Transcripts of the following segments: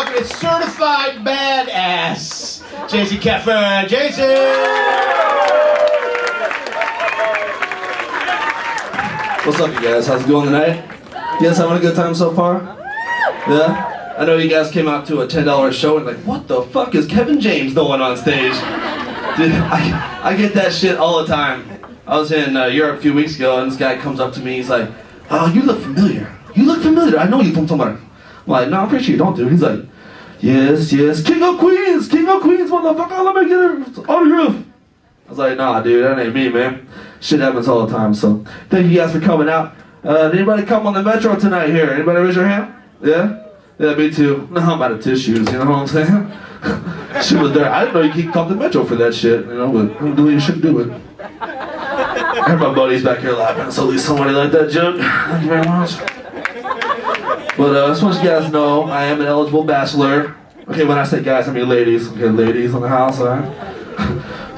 welcome it's certified badass, Jason Keffer. Jason! What's up, you guys? How's it going tonight? You guys having a good time so far? Yeah? I know you guys came out to a $10 show and like, what the fuck is Kevin James doing on stage? Dude, I get that shit all the time. I was in Europe a few weeks ago and this guy comes up to me, he's like, oh, you look familiar. You look familiar. I know you from somewhere. I'm like, no, I'm pretty sure you don't, dude. He's like, yes, King of Queens, motherfucker, let me get an autograph. I was like, nah, dude, that ain't me, man. Shit happens all the time, so thank you guys for coming out. Did anybody come on the metro tonight here? Anybody raise your hand? Yeah? Yeah, me too. No, I'm out of tissues, you know what I'm saying? She was there. I didn't know you could come to the metro for that shit, you know, but I believe you should do it. I heard my buddies back here laughing, so at least somebody liked that joke. Thank you very much. But I just want you guys to know, I am an eligible bachelor. Okay, when I say guys, I mean ladies. Okay, ladies in the house, alright?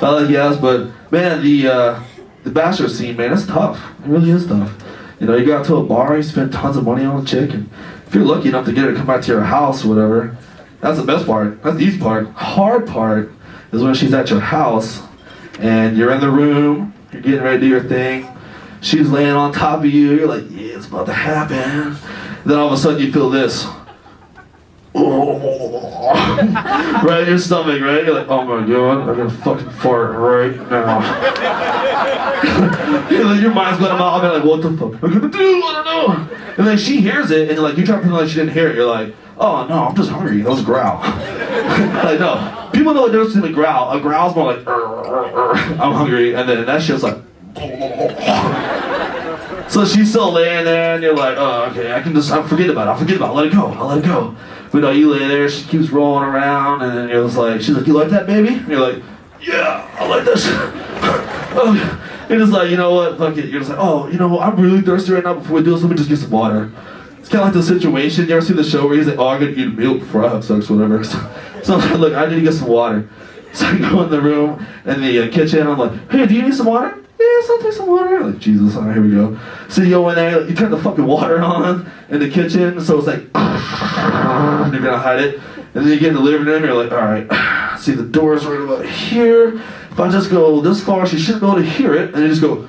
I like yes, but man, the bachelor scene, man, it's tough. It really is tough. You know, you go out to a bar, you spend tons of money on a chick, and if you're lucky enough to get her to come back to your house or whatever, that's the best part. That's the easy part. Hard part is when she's at your house, and you're in the room, you're getting ready to do your thing, she's laying on top of you, you're like, yeah, it's about to happen. Then all of a sudden you feel this. Right in your stomach, right? You're like, oh my god, I'm gonna fucking fart right now. Your mind's going a mile, and like, what the fuck am I gonna do? I don't know. And then she hears it, and you're like, you try to pretend like she didn't hear it. You're like, oh no, I'm just hungry. That was a growl. Like, no. People know the difference between a growl. A growl's more like, I'm hungry, and then that shit's like, so she's still laying there, and you're like, oh, okay, I'll forget about it, I'll let it go. But no, you lay there, she keeps rolling around, and then you're just like, she's like, you like that, baby? And you're like, yeah, I like this. Oh, you're just like, you know what, fuck it. You're just like, oh, you know, I'm really thirsty right now. Before we do this, let me just get some water. It's kind of like the situation, you ever see the show where he's like, oh, I'm gonna eat milk before I have sex or whatever. So I'm like, look, I need to get some water. So I go in the room, in the kitchen, I'm like, hey, do you need some water? Yes, I'll take some water. Like, Jesus, all right, here we go. So you go in there, you turn the fucking water on in the kitchen, so it's like, and you're gonna hide it. And then you get in the living room, you're like, all right, see the door's right about here. If I just go this far, she shouldn't be able to hear it. And you just go,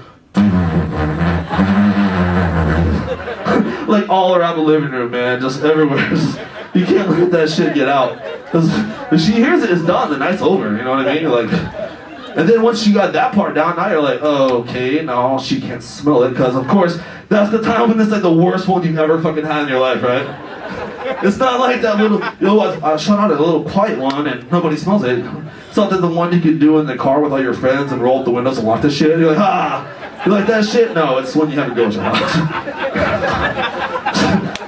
like all around the living room, man, just everywhere. You can't let that shit get out. Because if she hears it, it's done, the night's over, you know what I mean? You're like, and then once you got that part down, now you're like, oh, okay, no, she can't smell it, because of course, that's the time when it's like the worst one you've ever fucking had in your life, right? It's not like that little, you know what, I shot out a little quiet one and nobody smells it. It's not that the one you could do in the car with all your friends and roll up the windows and lock the shit. You're like, ah, you like that shit? No, it's when you have to go to your house.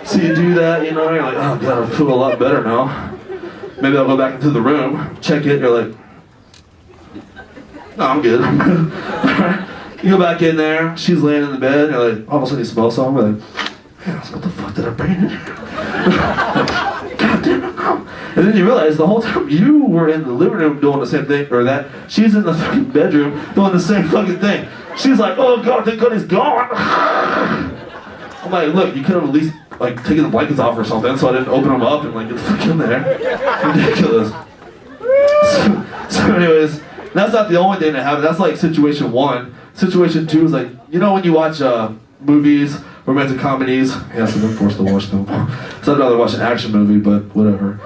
So you do that, you know, you're like, oh god, I feel a lot better now. Maybe I'll go back into the room, check it, you're like, no, I'm good. You go back in there, she's laying in the bed, and you're like, all of a sudden you smell something, you're like, yes, what the fuck did I bring in here? God damn it, no. And then you realize the whole time you were in the living room doing the same thing, or that, she's in the fucking bedroom doing the same fucking thing. She's like, oh god, thank god he's gone. I'm like, look, you could have at least like taken the blankets off or something, so I didn't open them up and like get the fuck in there. Ridiculous. So anyways, that's not the only thing that happened. That's like situation one. Situation two is like, you know when you watch movies, romantic comedies? Yes, I've been forced to watch them. So I'd rather watch an action movie, but whatever.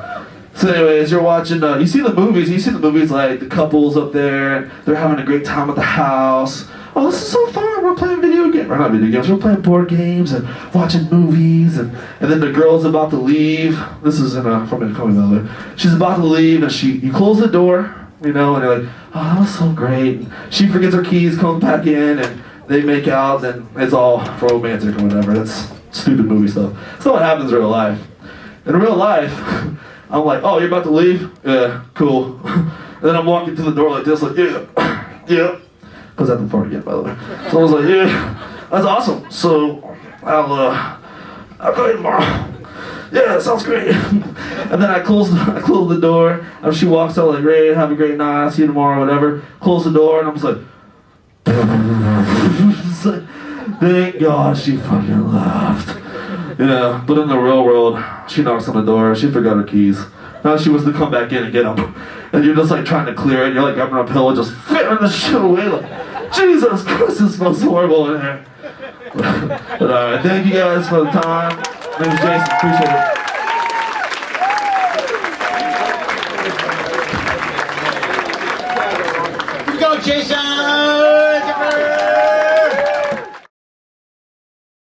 So anyways, you're watching, you see the movies like the couples up there, they're having a great time at the house. Oh, this is so fun, we're playing video games. Or not video games, we're playing board games and watching movies, and then the girl's about to leave. This is in a, from a comedy mother. She's about to leave, and you close the door, you know, and you're like, oh, that was so great. And she forgets her keys, comes back in, and they make out, and it's all romantic or whatever. That's stupid movie stuff. That's not what happens in real life. In real life, I'm like, oh, you're about to leave? Yeah, cool. And then I'm walking through the door like this, like, yeah, yeah. Because I haven't farted yet, by the way. So I was like, yeah, that's awesome. So I'll call you tomorrow. Yeah, that sounds great. And then I close the door, and she walks out like, great, have a great night, I'll see you tomorrow, whatever. Close the door, and I'm just like, thank God she fucking left. Yeah, but in the real world, she knocks on the door, she forgot her keys. Now she was to come back in and get them. And you're just like trying to clear it, you're like grabbing a pillow, just fitting the shit away, like, Jesus Christ, it smells horrible in here. But alright, thank you guys for the time. My name's Jason, appreciate it. Go, Jason!